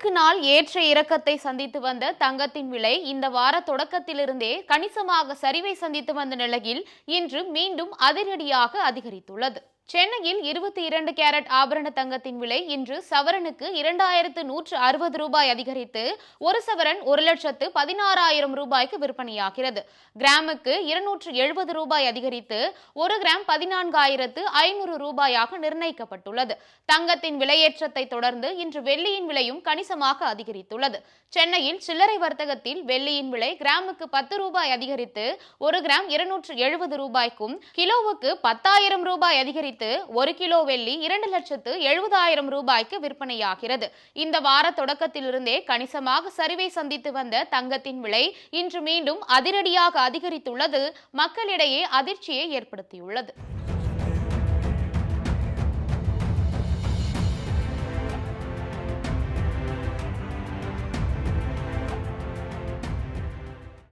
நாளுக்கு நாள் ஏற்ற இறக்கத்தை சந்தித்து வந்த தங்கத்தின் விலை இந்த வார தொடக்கத்திலிருந்தே கணிசமாக சரிவை சந்தித்து வந்த நிலையில் இன்று மீண்டும் அதிரடியாக அதிகரித்துள்ளது. சென்னையில் 22 கேரட் ஆபரண தங்கத்தின் விலை இன்று சவரனுக்கு 2160 ரூபாய் அதிகரித்து ஒரு சவரன் 1,16,000 ரூபாய்க்கு விற்பனையாகிறது. கிராமுக்கு 270 ரூபாய் அதிகரித்து ஒரு கிராம் 14,500 ரூபாயாக நிர்ணயிக்கப்பட்டுள்ளது. தங்கத்தின் விலையேற்றத்தை தொடர்ந்து இன்று வெள்ளியின் விலையும் கணிசமாக அதிகரித்துள்ளது. சென்னையில் சில்லறை வர்த்தகத்தில் வெள்ளியின் விலை கிராமுக்கு 10 ரூபாய் அதிகரித்து ஒரு கிராம் 270 ரூபாய்க்கும், கிலோவுக்கு 10,000 ரூபாய் அதிகரித்து ஒரு கிலோ வெள்ளி 2,70,000 ரூபாய்க்கு விற்பனையாகிறது. இந்த வார தொடக்கத்திலிருந்தே கணிசமாக சரிவை சந்தித்து வந்த தங்கத்தின் விலை இன்று மீண்டும் அதிரடியாக அதிகரித்துள்ளது மக்களிடையே அதிர்ச்சியை ஏற்படுத்தியுள்ளது.